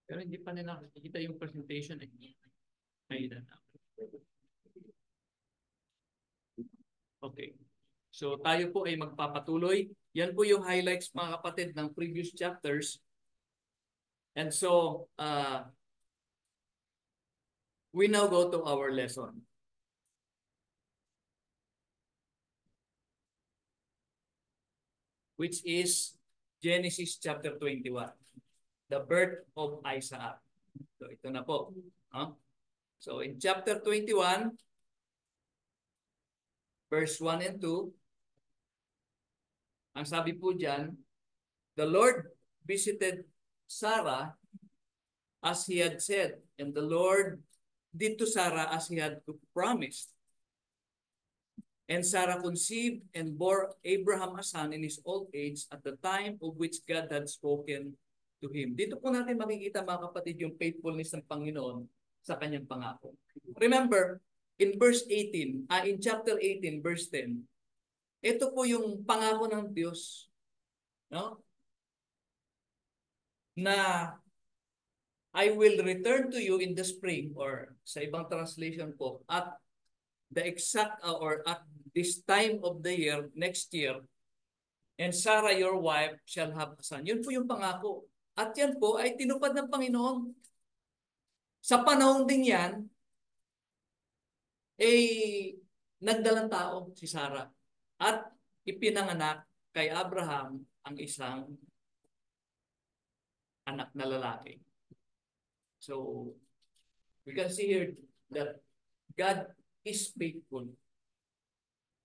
Pero hindi pa nila nakikita yung presentation eh. Ayun na. Okay. So tayo po ay magpapatuloy. Yan po yung highlights mga kapatid ng previous chapters. And so, we now go to our lesson. Which is Genesis chapter 21. The birth of Isaac. So ito na po. So in chapter 21, verse 1 and 2, ang sabi po dyan, the Lord visited Sarah as he had said, and the Lord did to Sarah as he had promised. And Sarah conceived and bore Abraham a son in his old age at the time of which God had spoken to him. Dito po natin makikita mga kapatid yung faithfulness ng Panginoon sa kanyang pangako. Remember, in verse 18, in chapter 18, verse 10, ito po yung pangako ng Diyos, no? Na I will return to you in the spring, or sa ibang translation po, at the exact or at this time of the year, next year, and Sarah your wife shall have a son. Yun po yung pangako. At yan po ay tinupad ng Panginoon. Sa panahon din yan, nagdalang tao si Sarah. At ipinanganak kay Abraham ang isang anak na lalaki. So, we can see here that God is faithful.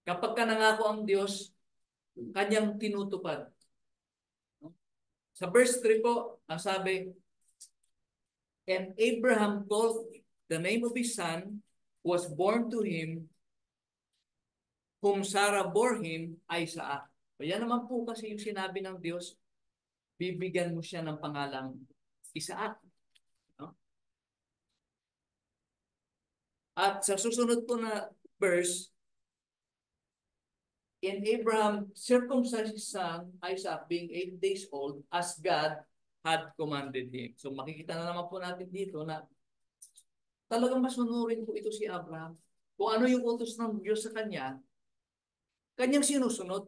Kapag ka nangako ang Diyos, kanyang tinutupad. Sa verse 3 po, ang sabi, and Abraham called the name of his son, was born to him, whom Sarah bore him, Isaac. So yan naman po kasi yung sinabi ng Diyos, bibigyan mo siya ng pangalang Isaac. No? At sa susunod po na verse, and Abraham circumcised his son, Isaac, being 8 days old, as God had commanded him. So makikita na naman po natin dito na talagang masunurin po ito si Abraham. Kung ano yung utos ng Diyos sa kanya, kanyang sinusunod.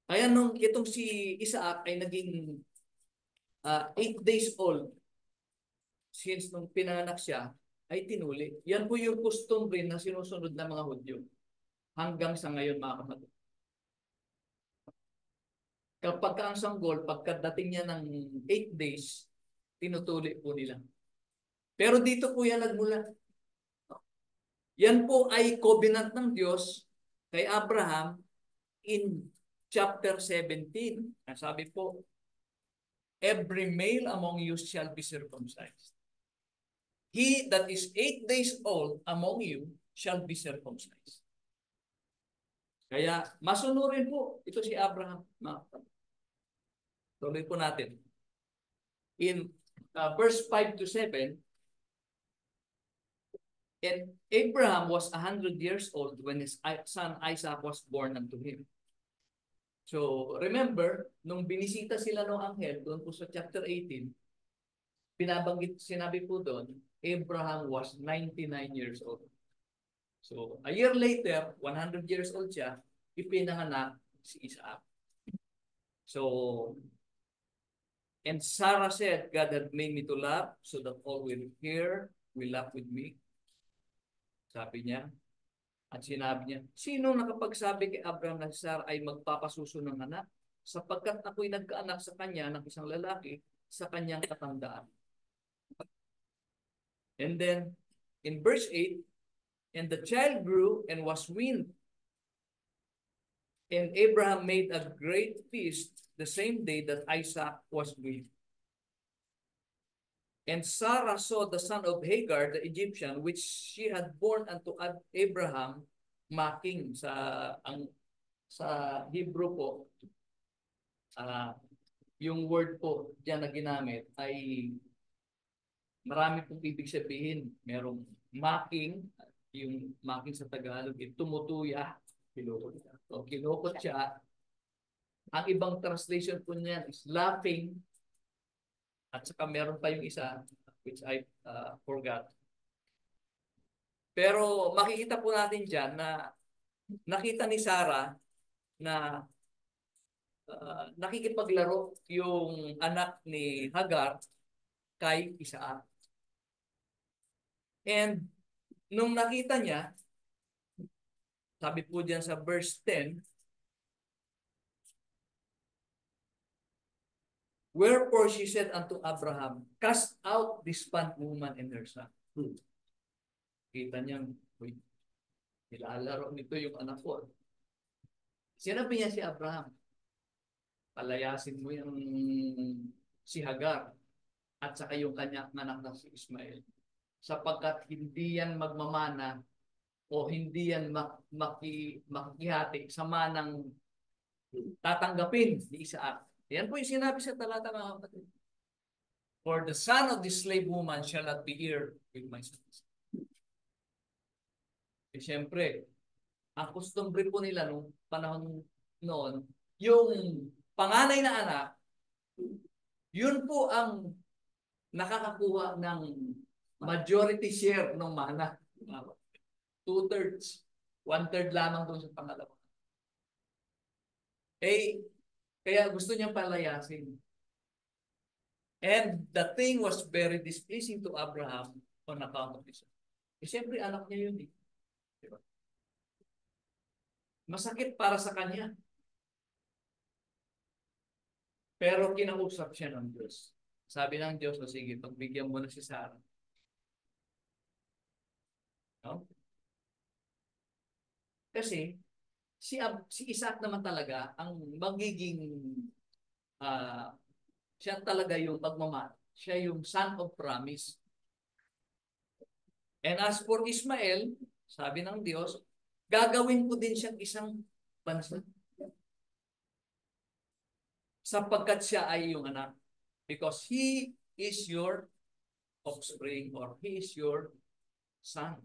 Kaya nung itong si Isaac ay naging 8 days old, since nung pinanganak siya, ay tinuli. Yan po yung custom rin na sinusunod ng mga Hudyo. Hanggang sa ngayon mga kapatid. Kapag ang sanggol, pagkadating niya ng 8 days, tinutuli po nila. Pero dito po yan nagmula. Yan po ay covenant ng Diyos kay Abraham in chapter 17. Sabi po, every male among you shall be circumcised. He that is 8 days old among you shall be circumcised. Kaya masunurin po ito si Abraham. Tuloy po natin. In verse 5 to 7, and Abraham was 100 years old when his son Isaac was born unto him. So remember, nung binisita sila ng anghel doon po sa chapter 18, sinabi po doon, Abraham was 99 years old. So, a year later, 100 years old siya, ipinanganak si Isaac. So, and Sarah said, God had made me to laugh so that all will hear, will laugh with me. Sabi niya. At sinabi niya, sino nakapagsabi kay Abraham na si Sarah ay magpapasuso ng anak? Sapagkat ako'y nagkaanak sa kanya ng isang lalaki sa kanyang katandaan. And then, in verse 8, and the child grew and was weaned. And Abraham made a great feast the same day that Isaac was weaned. And Sarah saw the son of Hagar, the Egyptian, which she had born unto Abraham, mocking sa Hebrew po. Yung word po diyan na ginamit ay marami pong ibig sabihin. Merong mocking, yung makin sa Tagalog, tumutuya. So, kinukot siya. Ang ibang translation po niyan is laughing. At saka meron pa yung isa, which I forgot. Pero makikita po natin dyan na nakita ni Sarah na nakikipaglaro yung anak ni Hagar kay Isaac. And nung nakita niya, sabi po diyan sa verse 10, wherefore she said unto Abraham, cast out this bondwoman and her son. Kita niya, nilalaro nito yung anak ko. Sinabi niya si Abraham, palayasin mo yung si Hagar at saka yung kanyang anak na si Ismael. Sapagkat hindi yan magmamana o hindi yan makikihati sa manang tatanggapin ni Isaac. Yan po yung sinabi sa talata, mga kapatid. For the son of the slave woman shall not be heir with my sons. Eh, siyempre, ang customary po nila nung panahon noon, yung panganay na anak, yun po ang nakakakuha ng majority share ng mana. 2/3. 1/3 lamang doon sa pangalawa. Eh, kaya gusto niyang palayasin. And the thing was very displeasing to Abraham on account of this. Eh, siyempre, anak niya yun eh. Diba? Masakit para sa kanya. Pero kinausap siya ng Diyos. Sabi ng Diyos, o sige, pagbigyan mo na si Sarah. No? Kasi, si Isaac naman talaga ang magiging siya talaga yung pagmamahal. Siya yung son of promise. And as for Ismael, sabi ng Diyos, gagawin ko din siyang isang bansa. Sapagkat siya ay yung anak. Because he is your offspring or he is your son.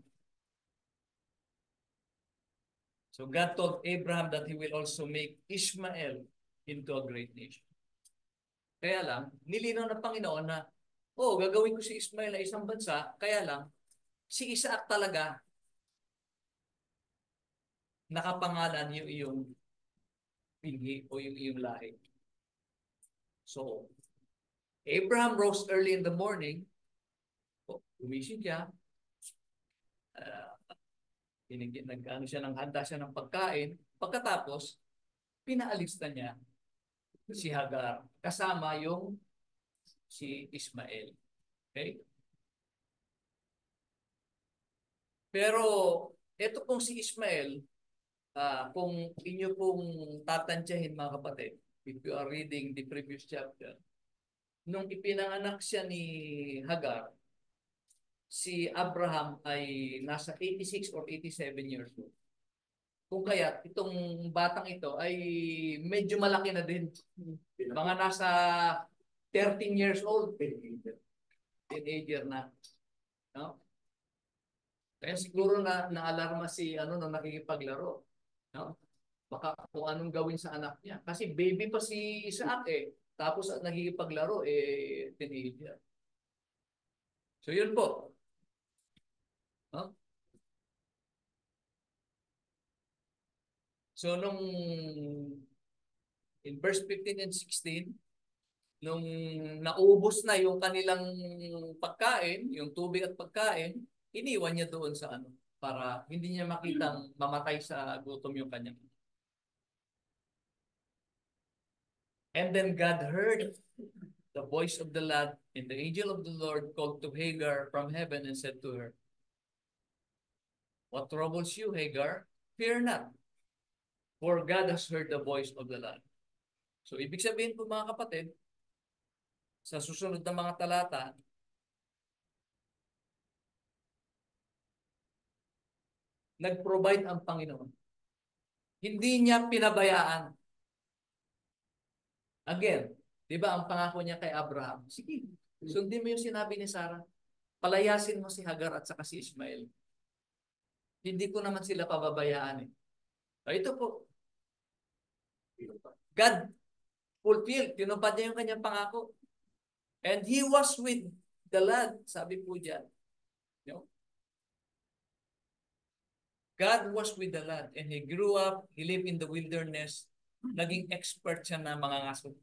So God told Abraham that he will also make Ishmael into a great nation. Kaya lang, nilinaw ng Panginoon na, gagawin ko si Ismael na isang bansa, kaya lang, si Isaac talaga, nakapangalan yung iyong pinhi o yung iyong lahi. So, Abraham rose early in the morning, gumising siya, nag-ano siya ng handa siya ng pagkain, pagkatapos, pinaalis na niya si Hagar, kasama yung si Ismael. Okay? Pero, ito pong si Ismael, kung inyo pong tatantyahin mga kapatid, if you are reading the previous chapter, nung ipinanganak siya ni Hagar, si Abraham ay nasa 86 or 87 years old. Kung kaya, itong batang ito ay medyo malaki na din. Mga nasa 13 years old. Teenager na. No? Kaya siguro naalarma si nung nakikipaglaro. No? Baka kung anong gawin sa anak niya. Kasi baby pa si Isaac eh. Tapos nakikipaglaro teenager. So yun po. No? So in verse 15 and 16, nung naubos na yung kanilang pagkain, yung tubig at pagkain, iniwan niya doon sa para hindi niya makitang mamatay sa gutom yung kanyang. And then God heard the voice of the lad, and the angel of the Lord called to Hagar from heaven and said to her, what troubles you, Hagar? Fear not, for God has heard the voice of the lad. So, ibig sabihin po mga kapatid, sa susunod na mga talata, nag-provide ang Panginoon. Hindi niya pinabayaan. Again, di ba ang pangako niya kay Abraham? Sige, sundin mo yung sinabi ni Sarah. Palayasin mo si Hagar at saka si Ismael. Hindi ko naman sila pababayaan eh. Ito po, God fulfilled. Tinupad niya yung kanyang pangako. And he was with the lad. Sabi po dyan. You know? God was with the lad. And he grew up. He lived in the wilderness. Naging expert siya na mangangaso.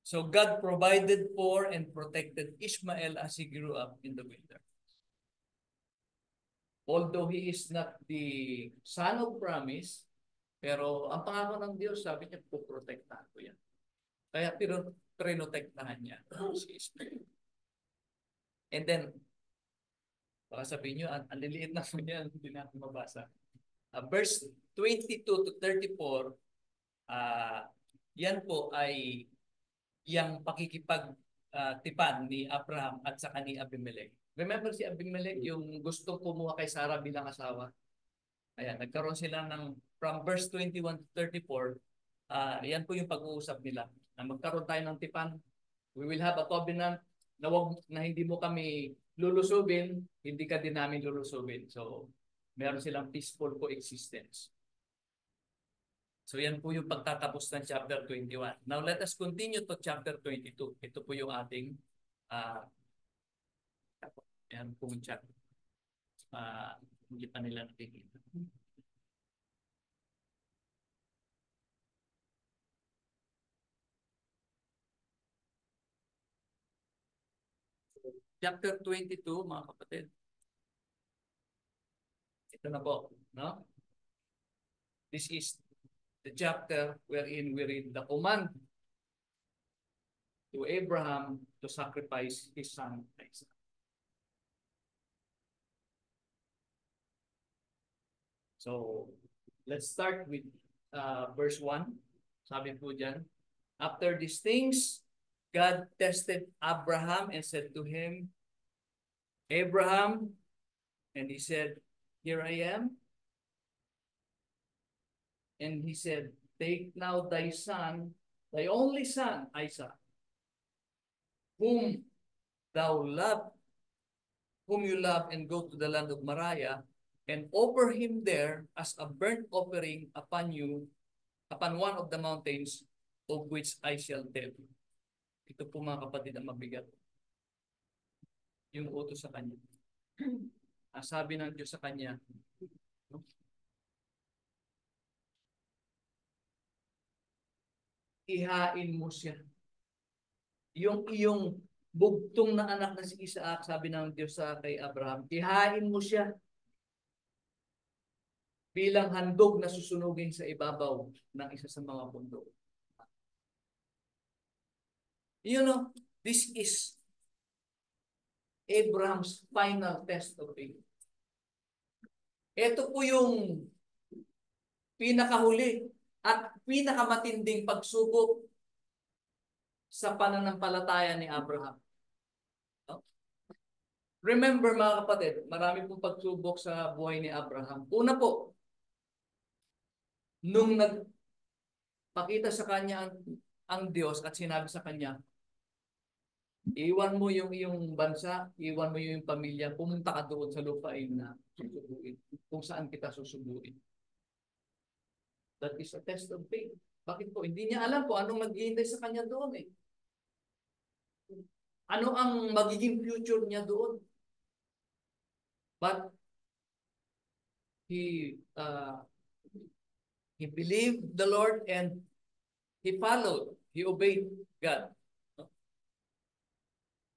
So God provided for and protected Ishmael as he grew up in the wilderness. Although he is not the son of promise, pero ang pangako ng Diyos, sabi niya, puprotektahan ko yan. Kaya prinotektahan niya si Ishmael. And then, baka sabihin nyo, ang liliit na po niya, hindi natin mabasa. Verse 22 to 34, yan po ay yung pakikipag-tipan ni Abraham at saka ni Abimelech. Remember si Abimelech, yung gustong kumuha kay Sarah bilang asawa? Ayan, nagkaroon sila ng, from verse 21 to 34, yan po yung pag-uusap nila. Na magkaroon tayo ng tipan. We will have a covenant na hindi mo kami lulusubin, hindi ka din namin lulusubin. So, meron silang peaceful coexistence. So yan po yung pagtatapos ng chapter 21. Now let us continue to chapter 22. Ito po yung ating yan po yung chapter. Hindi pa nila nakikita. Chapter 22, mga kapatid. Ito na po, no? This is the chapter wherein we read the command to Abraham to sacrifice his son Isaac. So, let's start with verse 1. Sabi po dyan, after these things, God tested Abraham and said to him, Abraham, and he said, here I am. And he said, take now thy son, thy only son, Isaac, whom you love, and go to the land of Moriah, and offer him there as a burnt offering upon one of the mountains of which I shall tell you. Ito po mga kapatid ang mabigat. Yung utos sa kanya. Sabi ng Diyos sa kanya, ihain mo siya. Yung iyong bugtong na anak na si Isaac, sabi ng Diyos sa kay Abraham, ihain mo siya bilang handog na susunugin sa ibabaw ng isa sa mga bundok. You know, this is Abraham's final test of faith. Ito po yung pinakahuli at pinakamatinding pagsubok sa pananampalataya ni Abraham. Remember mga kapatid, marami pong pagsubok sa buhay ni Abraham. Una po, nung nagpakita sa kanya ang Diyos at sinabi sa kanya, iwan mo yung iyong bansa, iwan mo yung pamilya, pumunta ka doon sa lupain na susubuin, kung saan kita susubuin. That is a test of faith. Bakit po? Hindi niya alam kung anong maghihintay sa kanya doon eh. Ano ang magiging future niya doon? But he believed the Lord and he followed. He obeyed God.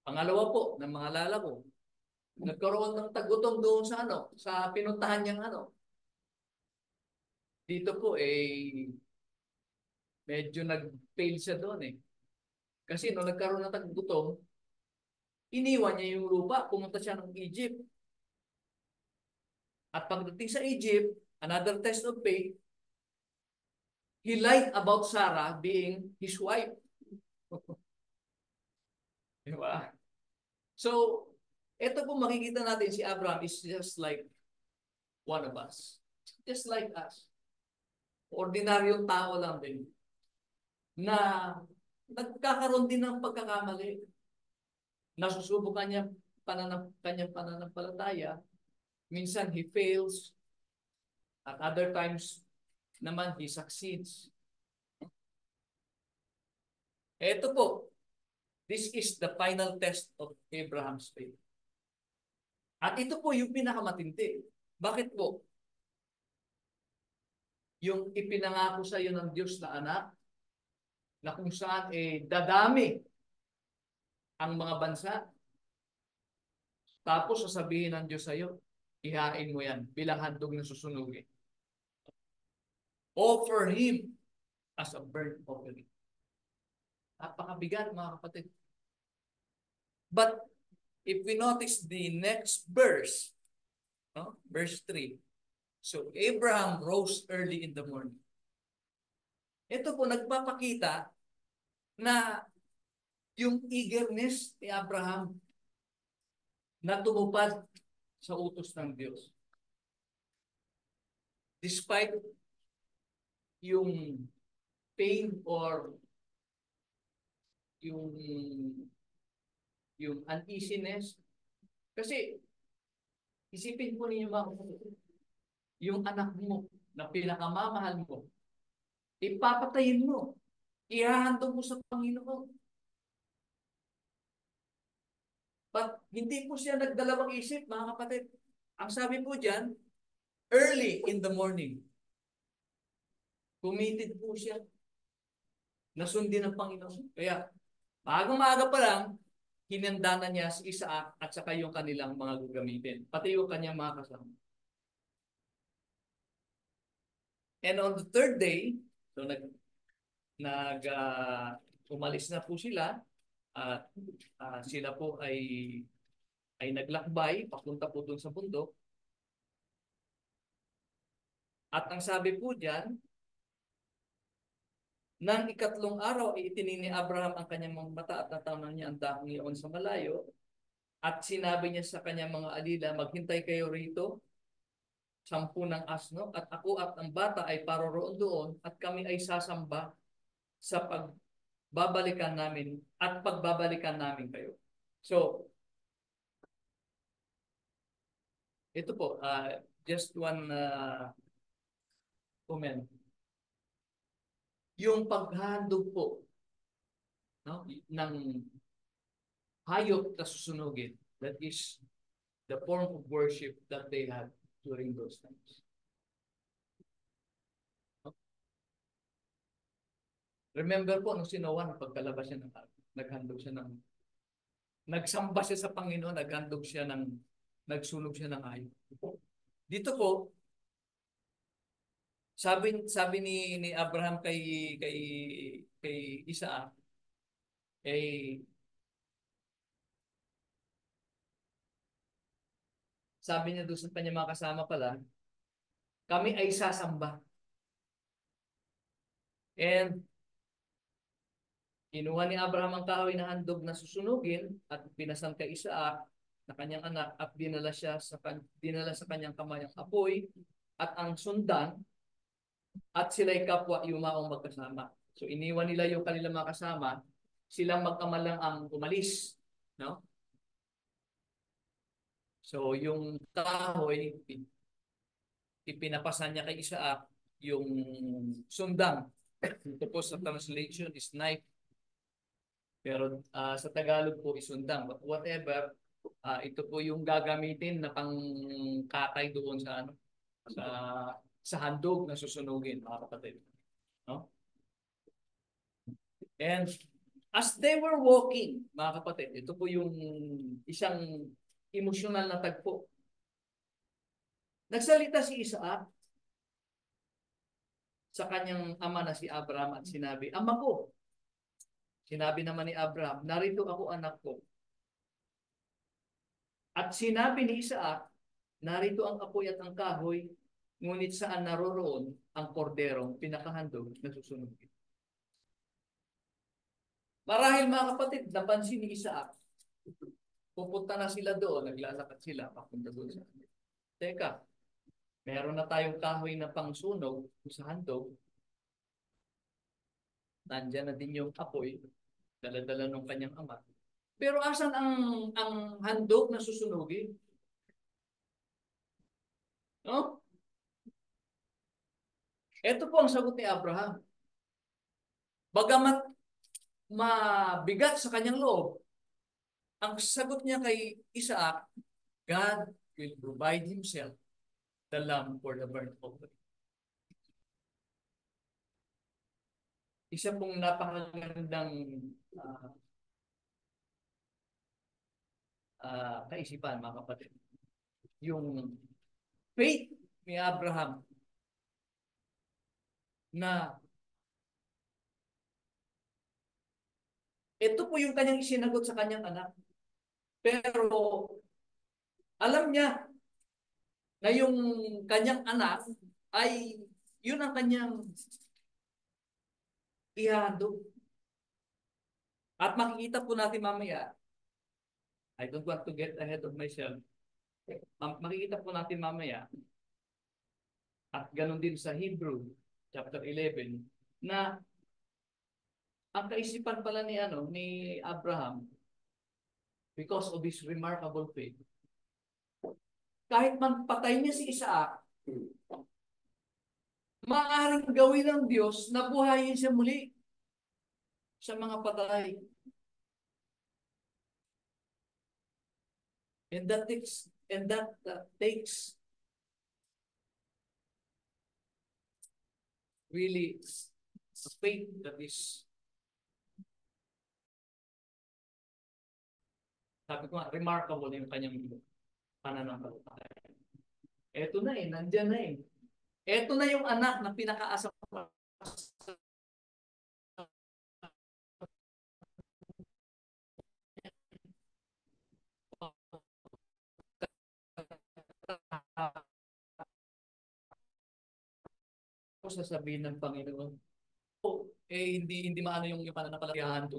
Pangalawa po, ng mga lala ko, nagkaroon ng tagutom doon sa pinuntahan niyang Dito po medyo nag-fail siya doon eh. Kasi nung nagkaroon ng tagutom, iniwan niya yung lupa, pumunta siya ng Egypt. At pagdating sa Egypt, another test of faith, he lied about Sarah being his wife. Diba? So, ito po makikita natin si Abraham is just like one of us. Just like us. Ordinaryong tao lang din. Na nagkakaroon din ng pagkakamali. Nasusubukan niya kanyang pananampalataya, minsan he fails, at other times naman he succeeds. Ito po, this is the final test of Abraham's faith. At ito po yung pinakamatindi. Bakit po? Yung ipinangako sa iyo ng Diyos na anak, na kung saan dadami ang mga bansa, tapos sasabihin ng Diyos sa iyo, ihain mo yan bilang handog na susunugin. Offer Him as a burnt offering. Napakabigat, mga kapatid. But if we notice the next verse, no? Verse 3, so Abraham rose early in the morning. Ito po nagpapakita na yung eagerness ni Abraham na tumupad sa utos ng Diyos. Despite yung pain or yung uneasiness. Kasi isipin po ninyo mga kapatid, yung anak mo na pinakamamahal mo, ipapatayin mo, ihahandog mo sa Panginoon. But hindi po siya nagdalawang isip, mga kapatid. Ang sabi po dyan, early in the morning, committed po siya na sundin ng Panginoon. Kaya, maaga pa lang, hinanda na niya si Isaac at saka yung kanilang mga gagamitin. Pati yung kanyang mga kasama. And on the third day, so umalis na po sila at sila po ay naglakbay papunta po dun sa bundok. At ang sabi po diyan, nang ikatlong araw, itinin ni Abraham ang kanyang mga mata at natanan niya ang dahong iyon sa malayo. At sinabi niya sa kanyang mga alila, maghintay kayo rito, 10 ng asno, at ako at ang bata ay paroroon doon, at kami ay sasamba sa pagbabalikan namin at pagbabalikan namin kayo. So, ito po, just one comment. Yung paghandog po, no, ng hayop na susunugin, that is the form of worship that they had during those times. Remember po, nung si Noah, pagkalabas siya naghandog siya ng, nagsamba siya sa Panginoon, nagsunog siya ng hayop. Dito po, sabi ni Abraham kay Isaac, sabi niya doon sa kanya mga kasama pala, kami ay sasamba. And kinuha ni Abraham ang kahoy na handog na susunugin at pinasan kay Isaac na kanyang anak at dinala sa kanyang kamay ang apoy at ang sundan at sila'y kapwa yumaong magkasama. So iniwan nila yung kanilang mga kasama, silang mag-ama lang ang umalis, no? So yung kahoy, ipinapasan niya kay Isaac, yung sundang. Ito po sa translation is knife. Pero sa Tagalog po isundang. But whatever, ito po yung gagamitin na pangkatay doon sa handog na susunugin, mga kapatid. No? And as they were walking, mga kapatid, ito po yung isang emosyonal na tagpo. Nagsalita si Isaac sa kanyang ama na si Abraham at sinabi, ama ko. Sinabi naman ni Abraham, narito ako anak ko. At sinabi ni Isaac, narito ang apoy at ang kahoy, ngunit saan naroroon ang korderong pinakahandog na susunugin. Marahil mga kapatid, napansin ni Isaac, pupunta na sila doon, naglalakad sila, papunta doon sa handog. Teka, meron na tayong kahoy na pangsunog sa handog. Nandiyan na din yung apoy, dala-dala ng kanyang ama. Pero asan ang handog na susunugin? No? Ito po ang sagot ni Abraham. Bagamat mabigat sa kanyang loob, ang sagot niya kay Isaac, God will provide Himself the lamb for the burnt offering. Isa pong napakagandang kaisipan, mga kapatid. Yung faith ni Abraham na ito po yung kanyang isinagot sa kanyang anak. Pero alam niya na yung kanyang anak ay yun ang kanyang ihahandog. At makikita po natin mamaya, I don't want to get ahead of myself. Makikita po natin mamaya, at ganun din sa Hebrew, chapter 11, na ang kaisipan pala ni Abraham, because of his remarkable faith, kahit man patay niya si Isaac, maaaring gawin ng Diyos na buhayin siya muli sa mga patay. And that takes really a faith that is, sabi ko nga, remarkable yung kanyang pananampalataya. Eto na nandyan na Eto na yung anak na pinakaasam sasabihin ng Panginoon. Hindi maano yung pananampalataya ito.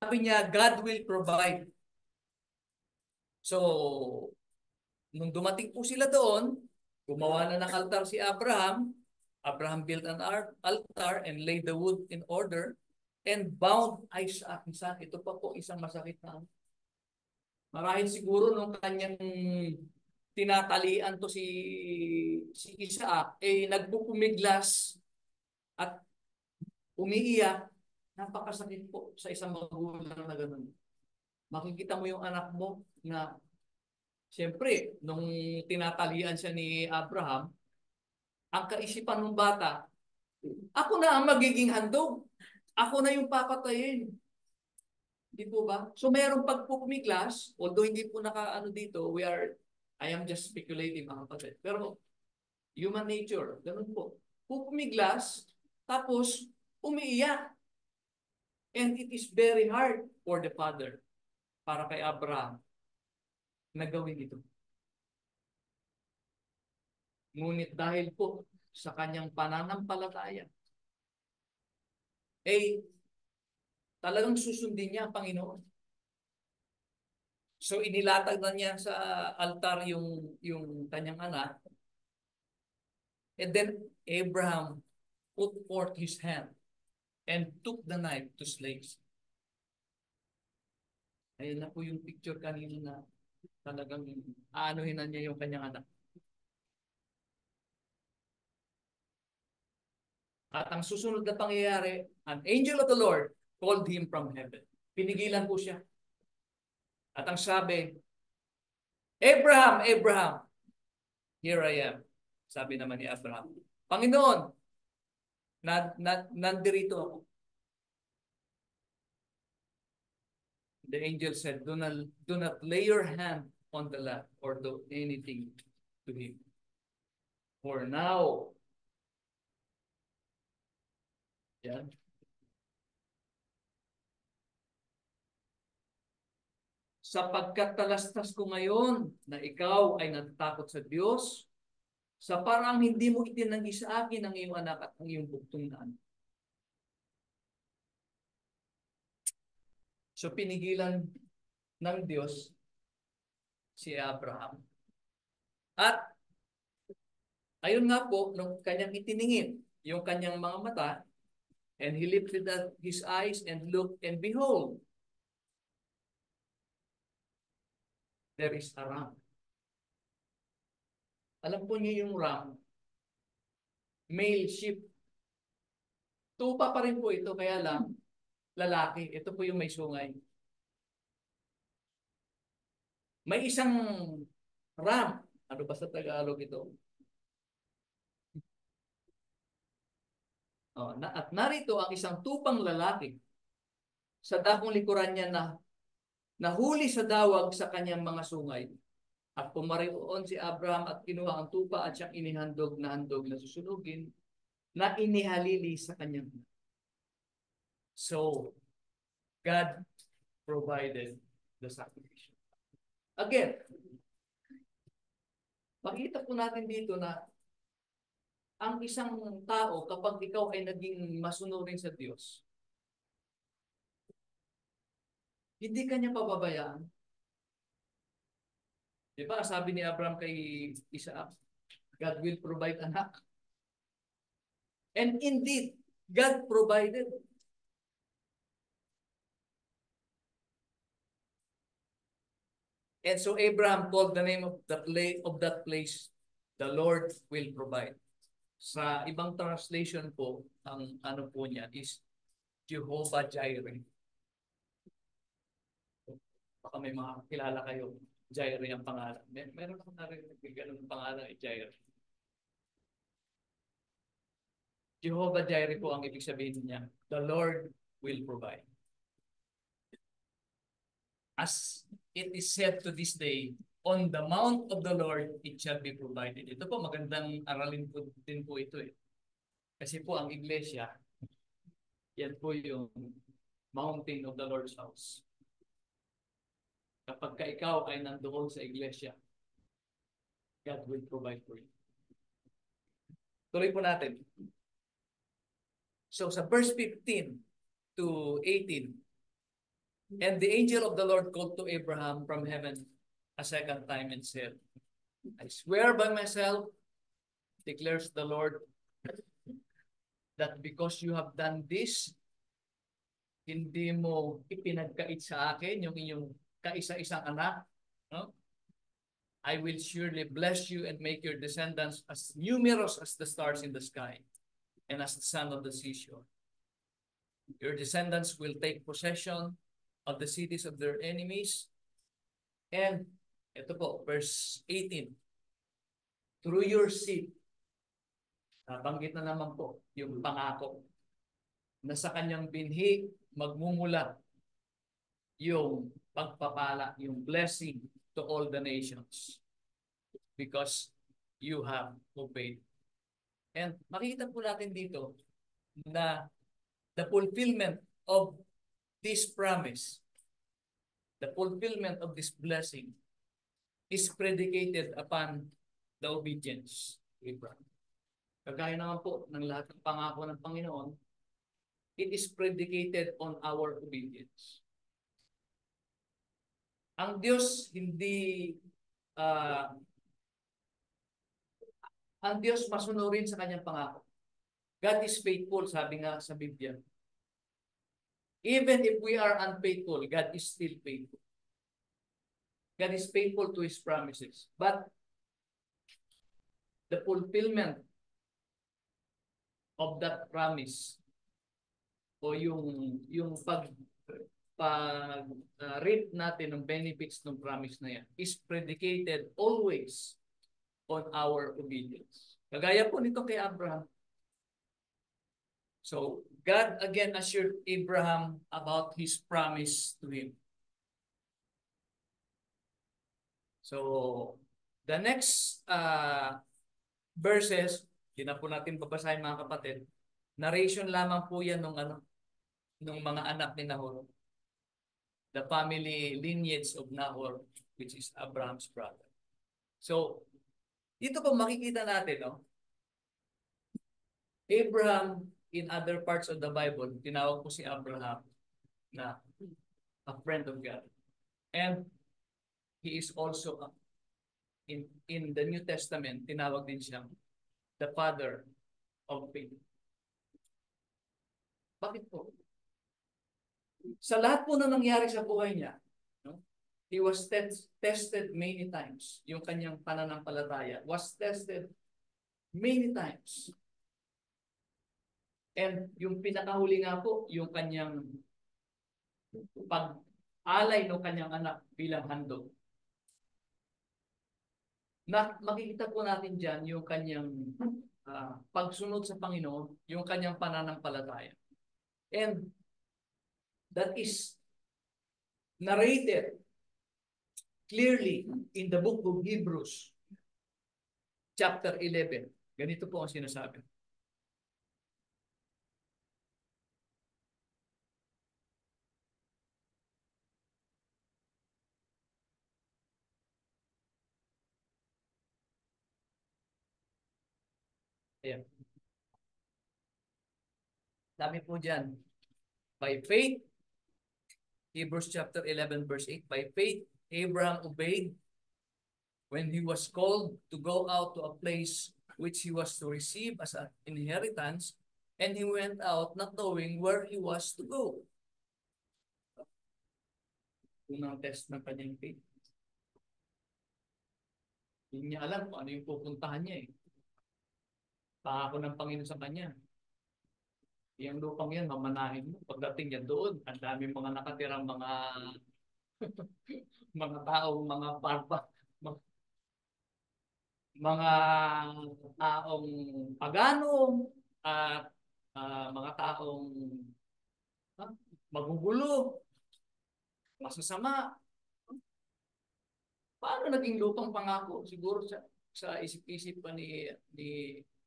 Sabi niya, God will provide. So, nung dumating po sila doon, gumawa na ng altar si Abraham. Abraham built an altar and laid the wood in order and bound Isaac. Ito pa po isang masakit na. Marahil siguro nung kanyang tinatalian to si Isaac, nagpupumiglas at umiiyak. Napakasakit po sa isang magulang na gano'n. Makikita mo yung anak mo na siyempre, nung tinatalian siya ni Abraham, ang kaisipan ng bata, ako na ang magiging handog. Ako na yung papatayin. Di po ba? So mayroong pagpupumiglas, although hindi po nakaano dito, I am just speculating, mga kapatid. Pero human nature, ganun po. Pupumiglas, tapos umiiyak. And it is very hard for the father, para kay Abraham, na gawin ito. Ngunit dahil po sa kanyang pananampalataya, talagang susundin niya ang Panginoon. So inilatag na niya sa altar yung kanyang anak. And then Abraham put forth his hand and took the knife to slay. Ayun na po yung picture kanina na talagang aanuhin na niya yung kanyang anak. At ang susunod na pangyayari, an angel of the Lord called him from heaven. Pinigilan po siya. At ang sabi, Abraham, Abraham, here I am. Sabi naman ni Abraham, Panginoon, nandirito ako. The angel said, do not lay your hand on the lad or do anything to him. For now, yan. Sapagkat talastas ko ngayon na ikaw ay natatakot sa Diyos, sa parang hindi mo itinanggi sa akin ang iyong anak at ang iyong buktong na anak. So pinigilan ng Diyos si Abraham. At ayun nga po, nung kanyang itiningin yung kanyang mga mata, and he lifted up his eyes and looked, and behold, there is a ram. Alam po niyo yung ram, male sheep. Tupa pa rin po ito, kaya lang, lalaki. Ito po yung may sungay. May isang ram. Ano ba sa Tagalog ito? At narito ang isang tupang lalaki sa dakong likuran niya na nahuli sa dawag sa kanyang mga sungay. At pumarion si Abraham at kinuha ang tupa at siyang inihandog na handog na susunugin na inihalili sa kanyang. So, God provided the sacrifice. Again, makita po natin dito na ang isang tao, kapag ikaw ay naging masunurin sa Diyos, hindi kanya pababayaan. Di ba, sabi ni Abraham kay Isaac, God will provide anak. And indeed, God provided. And so Abraham called the name of that place, the Lord will provide. Sa ibang translation po, ang ano po niya is Jehovah Jireh. Baka may mga kilala kayo, Jireh ang pangalan. Meron akong narinig ganun pangalan, Jireh. Jehovah Jireh po ang ibig sabihin niya. The Lord will provide. As it is said to this day, on the mount of the Lord, it shall be provided. Ito po, magandang aralin po din po ito eh. Kasi po ang iglesia, yan po yung mountain of the Lord's house. Kapag ka ikaw ay nandoon sa iglesia, God will provide for you. Tuloy po natin. So sa verse 15 to 18, and the angel of the Lord called to Abraham from heaven a second time and said, I swear by myself, declares the Lord, that because you have done this, hindi mo ipinagkait sa akin yung inyong kaisa-isang anak, no? I will surely bless you and make your descendants as numerous as the stars in the sky and as the sand of the seashore. Your descendants will take possession of the cities of their enemies. And ito po, verse 18. Through your seed, nabanggit na naman po yung pangako na sa kanyang binhi magmumula yung pagpapala, yung blessing to all the nations because you have obeyed. And makikita po natin dito na the fulfillment of this promise, the fulfillment of this blessing is predicated upon the obedience of Abraham. Kagaya naman po ng lahat ng pangako ng Panginoon, it is predicated on our obedience. Ang Diyos ang Diyos masunurin sa kanyang pangako. God is faithful, sabi nga sa Biblia. Even if we are unfaithful, God is still faithful. God is faithful to His promises. But the fulfillment of that promise o yung reap natin ng benefits ng promise na yan is predicated always on our obedience. Kagaya po nito kay Abraham. So, God again assured Abraham about His promise to him. So, the next verses, hindi na po natin babasahin mga kapatid, narration lamang po yan nung mga anak ni Nahor. The family lineage of Nahor, which is Abraham's brother. So, dito po makikita natin, no? Abraham, in other parts of the Bible, tinawag po si Abraham na a friend of God. And he is also, in the New Testament, tinawag din siyang the father of faith. Bakit po? Sa lahat po na nangyari sa buhay niya, no? He was tested many times. Yung kanyang pananampalataya was tested many times. And yung pinakahuli nga po, yung kanyang pag-alay ng kanyang anak bilang handog. Makikita po natin dyan yung kanyang pagsunod sa Panginoon, yung kanyang pananampalataya. And that is narrated clearly in the book of Hebrews, chapter 11. Ganito po ang sinasabi. Ayan. Sabi po dyan, by faith, Hebrews chapter 11 verse 8, by faith, Abraham obeyed when he was called to go out to a place which he was to receive as an inheritance, and he went out not knowing where he was to go. Unang test ng kanyang faith. Hindi niya alam kung ano yung pupuntahan niya eh. Pangako ng Panginoon sa kanya. Yung lupang yan, mamanahin mo. Pagdating niya doon, ang dami mga nakatirang mga mga taong, mga parpa, mga taong pagano, at mga taong magugulo, masasama. Paano naging lupang pangako? Siguro sa isip-isip pa ni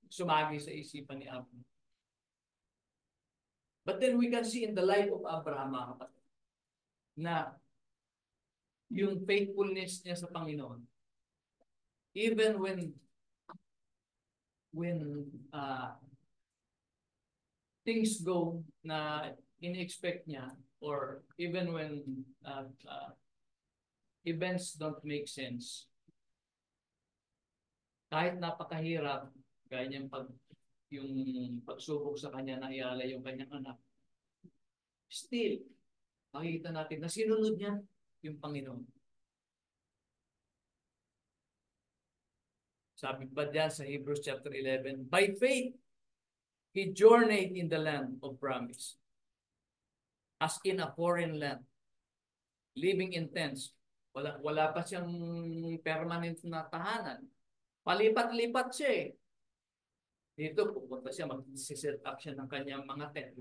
sumagi sa isipan ni Abraham. But then we can see in the life of Abraham, mga kapatid, na yung faithfulness niya sa Panginoon, even when things go na in-expect niya, or even when events don't make sense, kahit napakahirap, gaya niyang yung pagsubok sa kanya na ialay yung kanyang anak, still, makikita natin na sinunod niya yung Panginoon. Sabi ba diyan sa Hebrews chapter 11, by faith, he journeyed in the land of promise, as in a foreign land, living in tents. Wala pa siyang permanent na tahanan. Palipat-lipat siya eh. Dito, pupunta siya, mag-set up siya ng kanyang mga tent.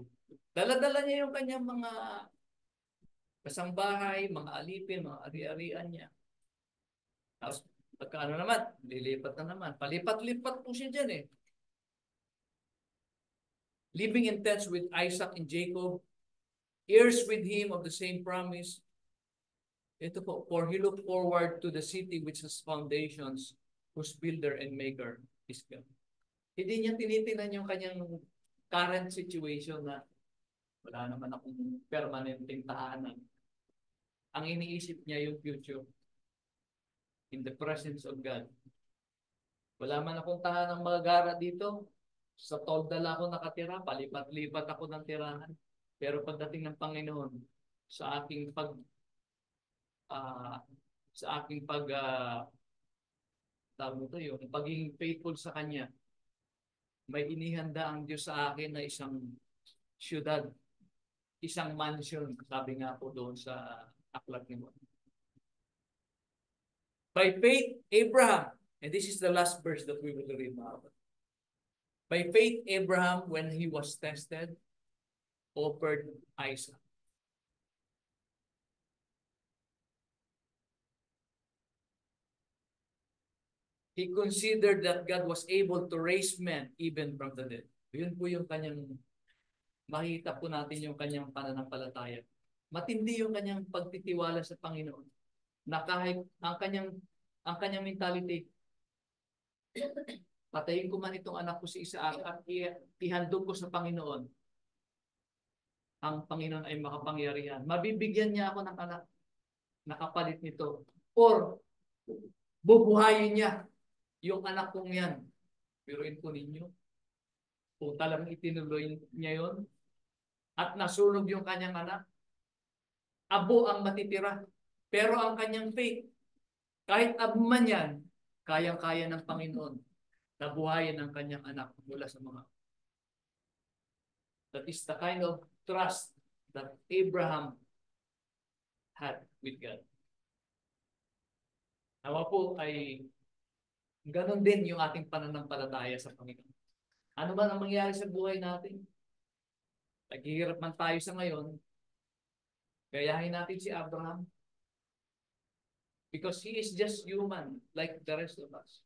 Dala-dala niya yung kanyang mga kasambahay, mga alipin, mga ari-arian niya. Tapos, pagkaano naman, lilipat na naman. Palipat-lipat po siya dyan eh. Living in tents with Isaac and Jacob, heirs with him of the same promise. Ito po, for he looked forward to the city which has foundations, whose builder and maker is God. Hindi niya tinitingnan yung kanyang current situation na wala naman akong permanenteng tahanan. Ang iniisip niya yung future in the presence of God. Wala man akong tahanang magagara dito. Sa Tolda ako nakatira, palipat-lipat ako ng tirahan. Pero pagdating ng Panginoon, sa aking pagiging faithful sa Kanya, may inihanda ang Diyos sa akin na isang syudad, isang mansion, sabi nga po doon sa aklat ni Mo. By faith, Abraham, and this is the last verse that we will read now. By faith, Abraham, when he was tested, offered Isaac. He considered that God was able to raise men even from the dead. Yun po yung kanyang, makita po natin yung kanyang pananampalataya. Matindi yung kanyang pagtitiwala sa Panginoon. Na kahit ang kanyang mentality, patayin ko man itong anak ko si Isaac at ihandog ko sa Panginoon. Ang Panginoon ay makapangyarihan. Mabibigyan niya ako ng anak na kapalit nito. Or bubuhayin niya yung anak kong yan. Piruin po ninyo. Kung talagang itinuloy niya yon at nasunog yung kanyang anak, abo ang matitira. Pero ang kanyang faith, kahit abuman yan, kayang-kaya ng Panginoon na buhayin ang kanyang anak mula sa mga. That is the kind of trust that Abraham had with God. Nawa po ay ganon din yung ating pananampalataya sa Panginoon. Ano man ang mangyari sa buhay natin? Naghihirap man tayo sa ngayon, gayahin natin si Abraham because he is just human like the rest of us.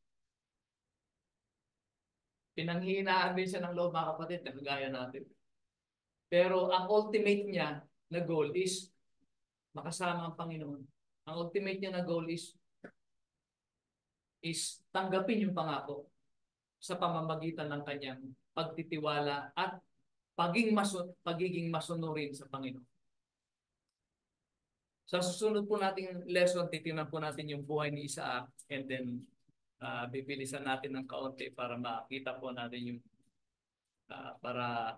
Pinanghihinaan din siya ng loob, mga kapatid, na kagaya natin. Pero ang ultimate niya na goal is makasama ang Panginoon. Ang ultimate niya na goal is tanggapin yung pangako sa pamamagitan ng kanyang pagtitiwala at pagiging masunurin sa Panginoon. Sa susunod po nating lesson, titingnan po natin yung buhay ni Isaac and then bibilisan natin ng kaunti para makita po natin yung para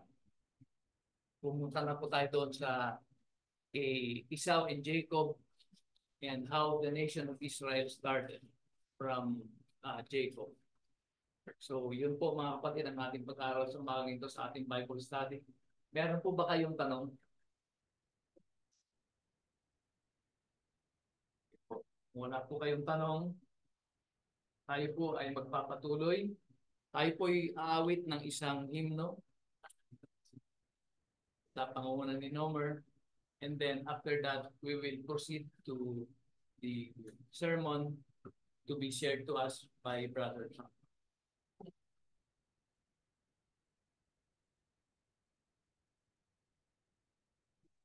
pumunta na po tayo doon sa Esau and Jacob and how the nation of Israel started from Jacob. So yun po mga kapatid ang ating pag-aaral sa umagang ito sa ating Bible study. Meron po ba kayong tanong? Wala po kayong tanong. Tayo po ay magpapatuloy. Tayo po ay aawit ng isang himno sa pangunguna ni Nomer. And then after that, we will proceed to the sermon to be shared to us by Brother John.